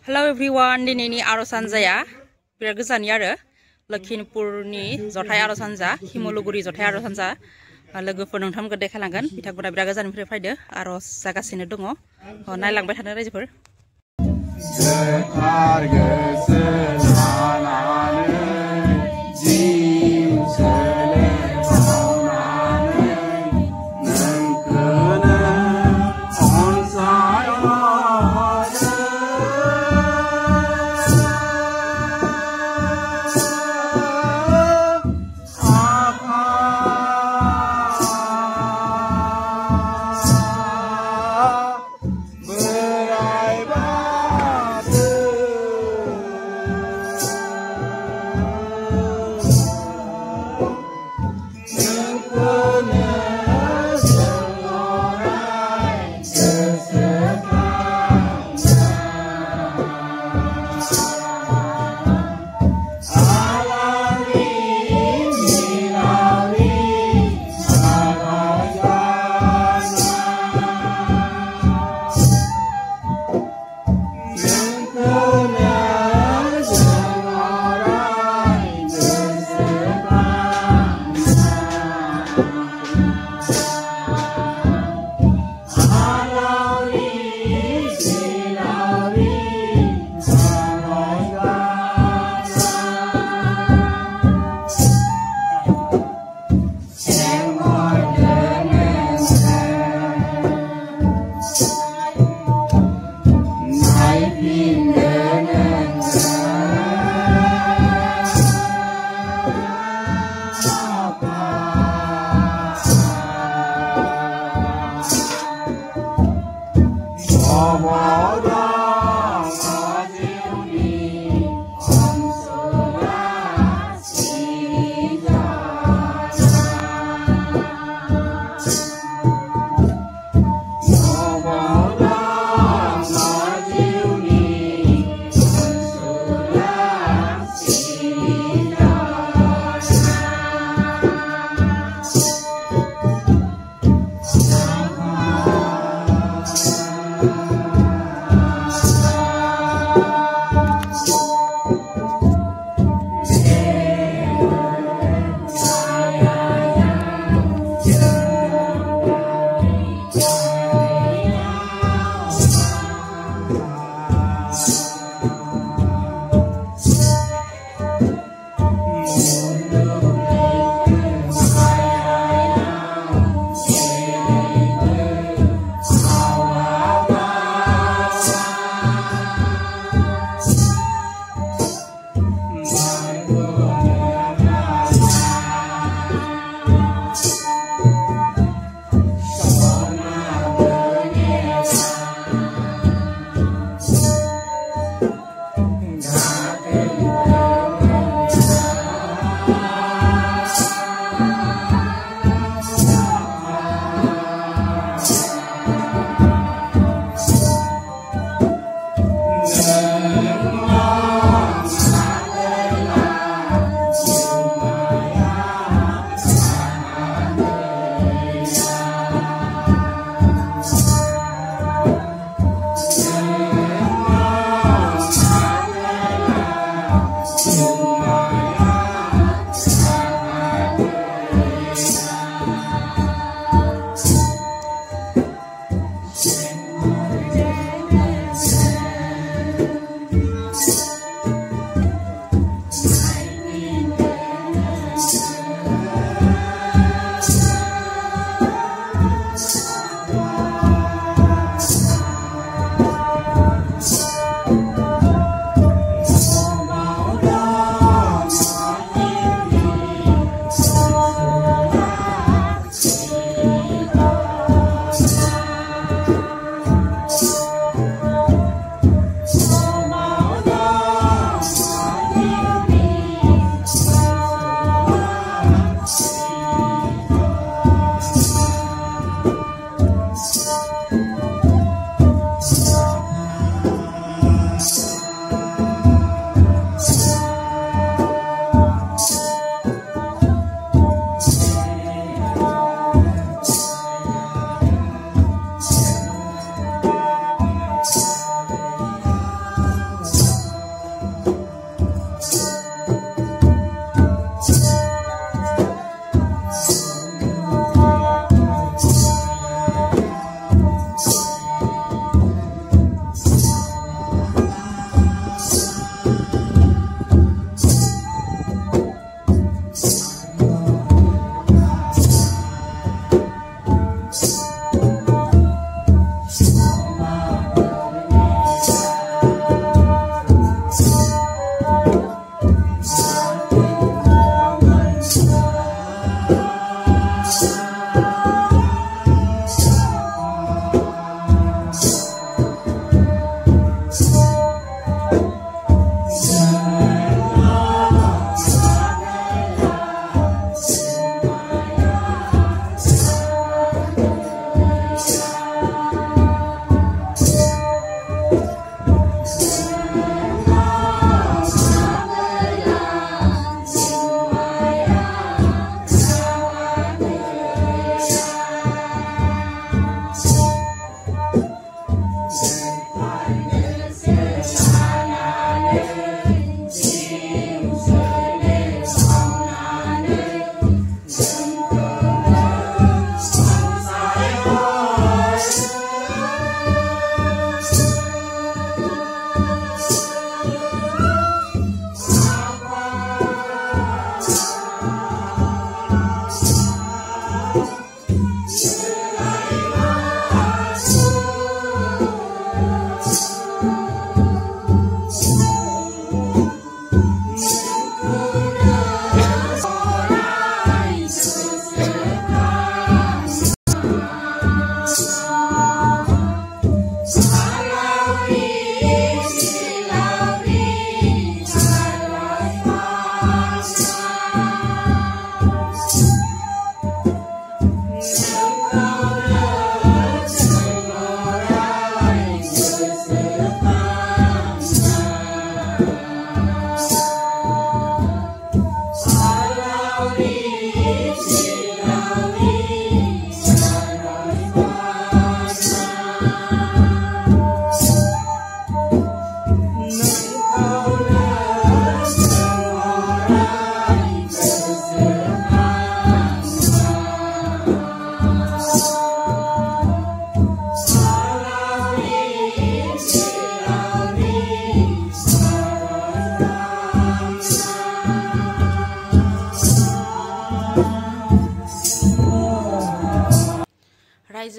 Hello everyone, दिनैनि आरज हानजाया बिराद गोजाननि आरो लखिमपुरनि जथाय आरज हानजा हिमलुगुरि जथाय आरज हानजा लोगोफोर नोंथांमोनखौ देखायलांगोन बिथांमोना बिराद गोजाननिफ्राय फैदो आरज जागासिनो दङ नायलांबाय थानो रायजोफोर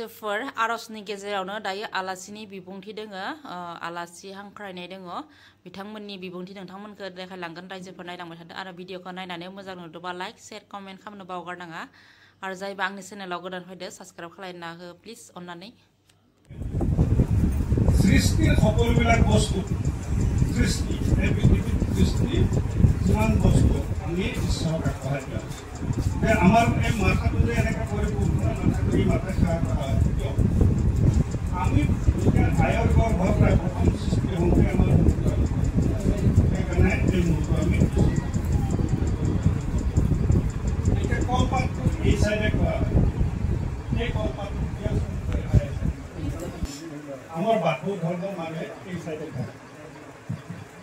रायजोफोर आरजनि गेजेरावनो दायो आलासिनि बिबुंथि दोङो आलासि हांख्रायनाय दङ बिथांमोननि बिबुंथि नोंथांमोनखौ देखायलांगोन रायजोफोर नायलांबाय थादों आरो भिडिअखौ नायनानै मोजां नुदोंबा लाइक शेयार कमेन्ट खालामनो बावगारनाङा आरो जायबा आंनि चेनेलाव गोदान फैदो साबस्क्राइब खालामना हो प्लिज अननानै सृष्टिर সকলবিলাক বস্তু সৃষ্টি এই পৃথিৱীত সৃষ্টি যিমান বস্তু আমি ঈশ্বৰক আগবঢ়াই দিয়া আমাৰ এই মাথাটো যে এনেকৈ পৰিপূৰ্ণ মাথাটো এই মাথাই সেৱা কৰা হয় কিয় আমি আয়ৰ গৰ্ভৰ পৰাই প্ৰথম সৃষ্টি হওঁতে আমাৰ সেইকাৰণে এই মূৰটো আমি এতিয়া কলপাতটো এই চাইডে কৰা হয় এই কলপাতটো আমার বাথৌ ধর্মের মানুষ এই সাইডে খায়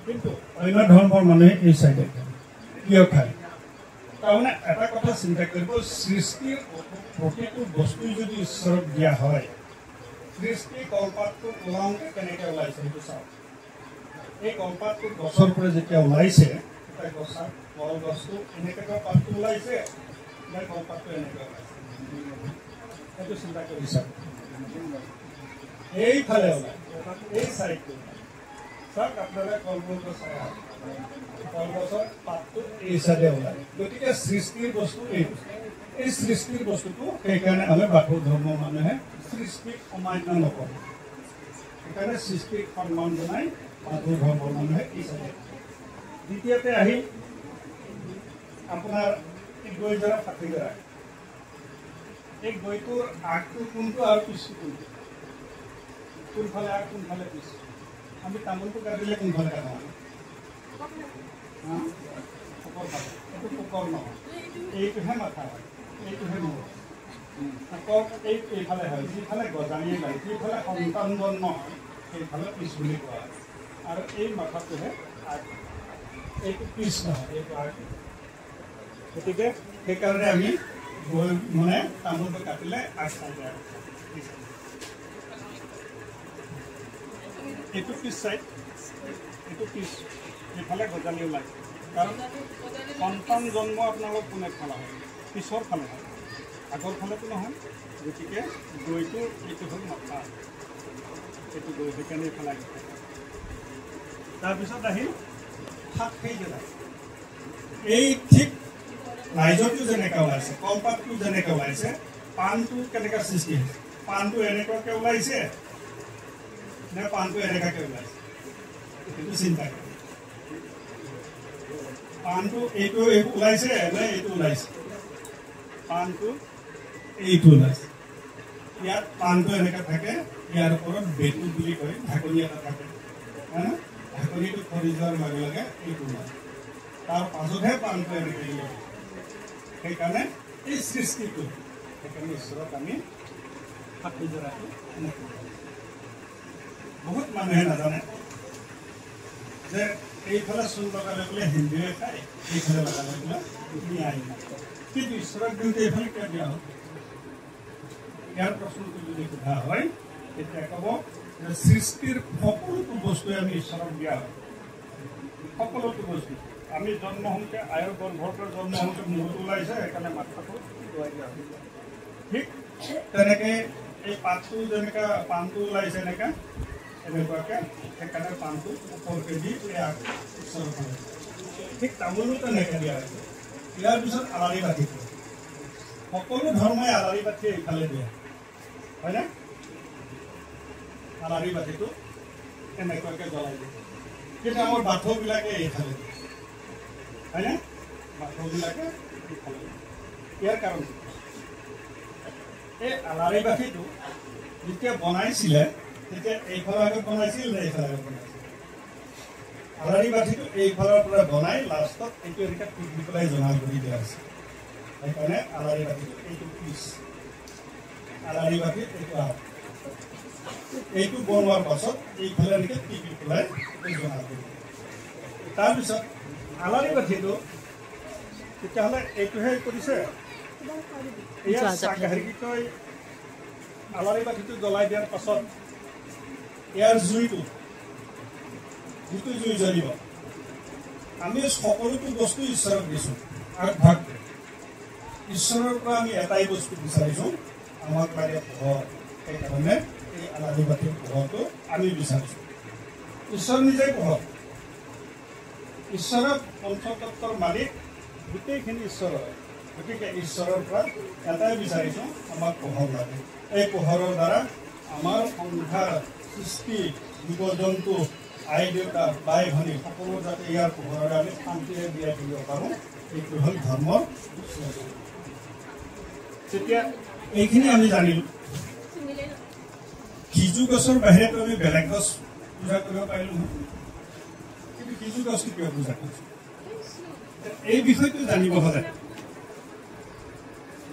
কিন্তু অন্য ধর্মের মানুষ এই সাইডে খায় কিয় খায় তাহলে এটা কথা চিন্তা করব সৃষ্টির প্রতিটো বস্তু যদি ঈশ্বরক দিয়া হয় সৃষ্টি কলপাতটো ওলাওঁতে কেনেকৈ ওলাইছে সেইটো চাওক এই কলপাতটো গছৰ পৰা যেতিয়া ওলাইছে এটা গছৰ কলগছটো এনেকৈ পাতটো ওলাইছে নে কলপাতটো এনেকৈ ওলাইছে সেইটো চিন্তা কৰি চাওক এইফালে ওলায় এই সাইডটো চাওক আপোনালোকে কলগছ কলগছৰ পাতটো এই চাইডে ওলায় গতিকে সৃষ্টিৰ বস্তু এই সৃষ্টিৰ বস্তুটো সেইকাৰণে আমি বাথৌ ধৰ্মৰ মানুহে সৃষ্টিক অমান্য নকৰে সেইকাৰণে সৃষ্টিক সন্মান জনাই বাথৌ ধৰ্মৰ মানুহে এই চাইডে দ্বিতীয়তে আহি আপোনাৰ এই গৈজৰা ফাটিজৰা এই গৈটোৰ আগটো কোনটো আৰু পিছটো কোনটো কোনফালে আগ কোনফালে পিছ আমি তামোলটো কাটিলে কোনফালে কাটো এইটো পোকৰ নহয় এইটোহে মাথা হয় এইটোহে মূৰ এইফালে হয় যিফালে গজালিয়ে লাগে যিফালে সন্তান জন্ম হয় সেইফালে পিছ বুলি কোৱা হয় আৰু এই মাথাটোহে আগ এইটো পিছ নহয় এইটো আগ গতিকে সেইকাৰণে আমি মানে তামোলটো কাটিলে আগ চাইডে এইটো পিছ চাইড এইটো পিছ এইফালে গজালি ওলায় কাৰণ সন্তান জন্ম আপোনালোক কোনে ফালে হয় পিছৰ ফালে হয় আগৰ ফালেতো নহয় গতিকে দৈটো এইটো হ'ল মাথা এইটো দৈ সেইকাৰণে এইফালে আহি তাৰপিছত আহিল সাত সেই জেগাত এই ঠিক ৰাইজটো যেনেকৈ ওলাইছে কলপাতটো যেনেকৈ ওলাইছে পাণটো কেনেকৈ সৃষ্টি হৈছে পাণটো এনেকুৱাকৈ ওলাইছে নে পাণটো এনেকুৱাকৈ ওলাইছে সেইটো চিন্তা কৰে পাণটো এইটো ওলাইছে নে এইটো ওলাইছে পাণটো এইটো ওলাইছে ইয়াত পাণটো এনেকৈ থাকে ইয়াৰ ওপৰত বেটু বুলি কয় ঢাকনি এটা থাকে ঢাকনিটো খৰি যোৱাৰ লগে লগে এইটো ওলায় তাৰ পাছতহে পাণটো এনেকৈ ওলায় সেইকাৰণে এই সৃষ্টিটো সেইকাৰণে ঈশ্বৰক আমি সাক্ষী জৰাটো এনেকৈ বহুত মানুহে নাজানে যে এইফালে চুল লগালে বোলে হিন্দুৱে খায় এইফালে লগালে বোলে ন্যায় নাখায় কিন্তু ঈশ্বৰক দিওঁতে এইফালে কিয় দিয়া হ'ল ইয়াৰ প্ৰশ্নটো যদি সোধা হয় তেতিয়া ক'ব যে সৃষ্টিৰ সকলোটো বস্তুৱে আমি ঈশ্বৰক দিয়া হয় সকলোটো বস্তু আমি জন্ম হওঁতে আয়ৰ গৰ্ভৰ পৰা জন্ম হওঁতে মূৰটো ওলাইছে সেইকাৰণে মাথাটো ধুৱাই দিয়া হয় ঠিক তেনেকৈ এই পাতটো যেনেকৈ পাণটো ওলাইছে এনেকৈ এনেকুৱাকৈ সেইকাৰণে পাণটো ওপৰকৈ দি ঈশ্বৰৰ ফালে ঠিক তামোলো তেনেকৈ দিয়া হৈছে ইয়াৰ পিছত আলাৰী বাতিটো সকলো ধৰ্মই আলাৰী বাতি এইফালে দিয়ে হয়নে আলাৰী বাতিটো এনেকুৱাকৈ জ্বলাই দিয়ে কিন্তু আমাৰ বাথৌবিলাকে এইফালে দিয়ে হয়নে বাথৌবিলাকে এইফালে ইয়াৰ কাৰণ এই আলাৰী বাতিটো যেতিয়া বনাইছিলে তেতিয়া এইফালৰ আগত বনাইছিল নে এইফালৰ আগত বনাইছিল আলাৰী বাতিটো এইফালৰ পৰা বনাই লাষ্টত এইটো এনেকৈ টুকি পেলাই জমা কৰি দিয়া হৈছে সেইকাৰণে আলাৰী বাতিটো এইটো পিছ আলাৰী বাতিত এইটো আগ এইটো বনোৱাৰ পাছত এইফালে এনেকৈ টিপি পেলাই জমা কৰি দিয়ে তাৰপিছত আলাৰী বাতিটো তেতিয়াহ'লে এইটোহে কৰিছে হেৰি কি কয় আলাৰী বাতিটো জ্বলাই দিয়াৰ পাছত ইয়াৰ জুইটো যিটো জুই জ্বলিব আমি সকলোটো বস্তু ঈশ্বৰক দিছোঁ আৰু ভাগ ঈশ্বৰৰ পৰা আমি এটাই বস্তু বিচাৰিছোঁ আমাক লাগে পোহৰ সেইকাৰণে এই আলাৰী বাতিৰ পোহৰটো আমি বিচাৰিছোঁ ঈশ্বৰ নিজেই পোহৰ ঈশ্বৰৰ পঞ্চতত্বৰ মালিক গোটেইখিনি ঈশ্বৰ হয় গতিকে ঈশ্বৰৰ পৰা এটাই বিচাৰিছোঁ আমাক পোহৰ লাগে এই পোহৰৰ দ্বাৰা আমাৰ সংসাৰ সৃষ্টি জীৱ জন্তু আই দেউতা বাই ভনী সকলো যাতে ইয়াৰ পোহৰেৰে আমি শান্তিৰে জীয়াই থাকিব পাৰোঁ এইটো হ'ল ধৰ্মৰ তেতিয়া এইখিনি আমি জানিলোঁ সিজু গছৰ বাহিৰেতো আমি বেলেগ গছ পূজা কৰিব পাৰিলোঁ কিন্তু সিজু গছটো কিয় পূজা কৰিছোঁ এই বিষয়টো জানিব হ'লে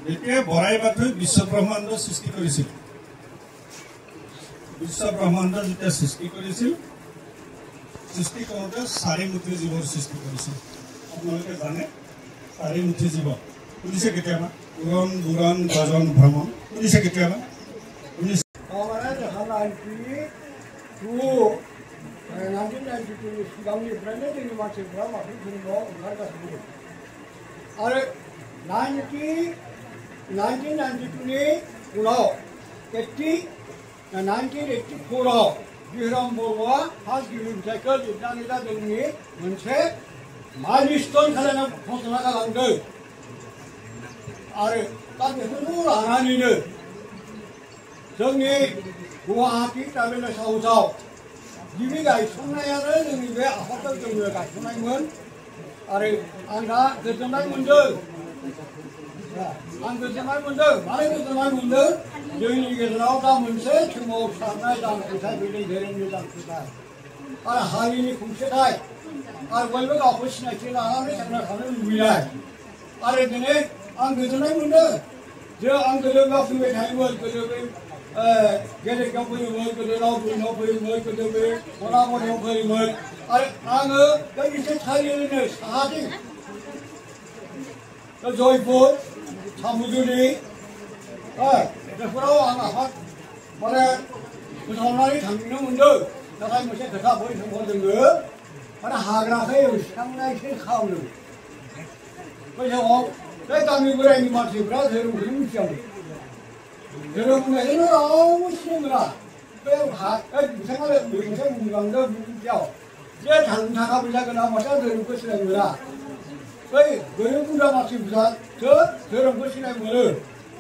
যেতিয়া বৰাই বাথৈ বিশ্বব্ৰহ্মাণ্ড সৃষ্টি কৰিছিল বিশ্বব্ৰহ্মাণ্ড যেতিয়া সৃষ্টি কৰিছিল সৃষ্টি কৰোঁতে 4 মুঠি জীৱৰ সৃষ্টি কৰিছিল আপোনালোকে জানে 4 মুঠি জীৱ শুনিছে কেতিয়াবা উৰণ বুৰণ গজন ভ্ৰমণ শুনিছে কেতিয়াবা শুনিছে 1992 सिगांनिफ्रायनो जोंनि मानसिफ्रा बाथौ धोरोमाव ओंखारगासिनो आरो 1992 नि उनाव 1984 आव बिहराम बर'आ फार्स्ट गिबिथायखौ लिरनानै दा जोंनि मोनसे माइलस्टोन खालामना फसंना गालांदों आरो दा बेफोरखौ लानानैनो जोंनि गुवाहाटी ट्राइबेल हाउसआव गिबि गायसंनायानो जोंनि बे आफादखौ जोङो गायसंनायमोन आरो आं दा गोजोननाय मोनदों मानो गोजोननाय मोनदों जोंनि गेजेराव दा मोनसे सोमावसारनाय जांख्रिथाय फैदों धोरोमनि जांख्रिथाय आरो हारिनि खौसेथाय आरो बयबो गावखौ सिनायथि लानानै थांना थानो लुबैनाय आरो दिनै आं गोजोननाय मोनदों जे आं गोदो गाव फैबाय थायोमोन गोदो बे गेलेगाव फैयोमोन गोदो लावदुनाव फैयोमोन गोदो बे खनामनायाव फैयोमोन आरो आङो बै एसे सारियैनो साहाथिं जयपुर सामुजुरि बेफोराव आं आफाद माने फोसावनानै थांनो मोनदों नाथाय मोनसे खोथा बै समाव जोङो माने हाग्राखौ एवस्रांनायसो खालामदों बै समाव बे गामि बोराइनि मानसिफ्रा धोरोमखौनो मिथियामोन धोरोम होननायखौनो रावबो सिनाय मोना बे बिथाङा मोनसे बुंलांदों बिबुंथियाव जे थाखा फैसा गोनां मानसिया धोरोमखौ सिनाय मोना बै गोरिब गुन्द्रा मानसिफ्रासो धोरोमखौ सिनाय मोनो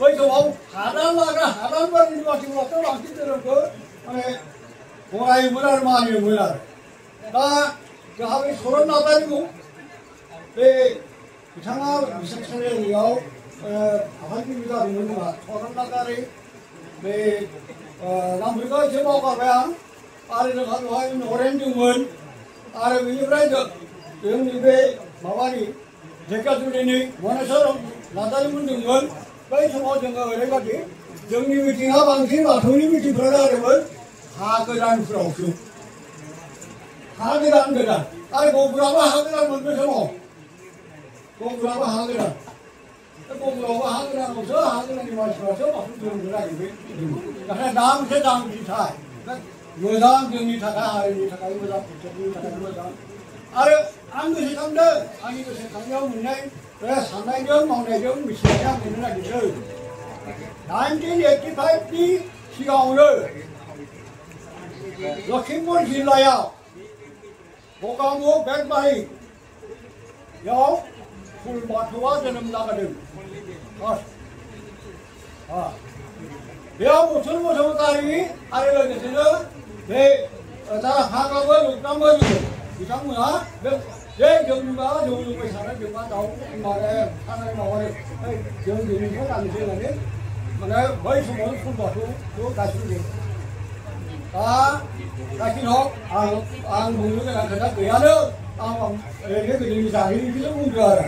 बै समाव हादान लाग्रा हादान बारिनि मानसिफ्रासो बांसिन धोरोमखौ माने गनायोमोन आरो मानियोमोन आरो दा जोंहा बे सरन नार्जारि बुं बे बिथाङा बिसानसालियाव आफादगिरि जादोंमोन जोंहा सरन नार्जारि बे नामफोरखौ एसे बावगारबाय आं आरो जोंहा बेवहाय नरेन दंमोन आरो बेनिफ्राय जोंनि बे माबानि धेकियाजुलिनि मनेस्वर नार्जारिमोन दंमोन बै समाव जोङो ओरैबायदि जोंनि मिटिङा बांसिन बाथौनि मिटिंफोरा जादोंमोन हा गोदानफोरावसो हा गोदान आरो गफुराबो हा गोदानमोन बे समाव गफुराबो हा गोदान गफुरावबो हा गोदानावसो हा गोदाननि मानसिफ्रासो बाथौ धोरोमखौ नागिरबाय नाथाय दा मोनसे जांख्रिथाय मोजां जोंनि थाखाय हारिनि थाखाय मोजां खौसेथिनि थाखाय मोजां आरो आं गोसोखांदों आंनि गोसोखांनायाव मोननाय बे साननायजों मावनायजों मिथिनानै आं मोननो नागिरदों 1985 नि सिगाङावनो लखिमपुर जिल्लायाव गगामुख बेटबारियाव फुल बाथौआ जोनोम जागोदों बेयाव मुथुर बसुमतारी आरो लोगोसेनो बे जारा फाग्लाबो रुपनामबो दङ बिथांमोनहा बे जोंबा जौ लोंबाय थानाय जोंबा दाउ माने थानाय माबानो जों दिनैनिफ्राय लांसै होननानै माने बै समाव फुल बाथौखौ गायसनदों दा जायखि हक आं बुंनो गोनां खोथा गैयानो आं ओरैनो गोदोनि जारिमिनखौल' बुंदों आरो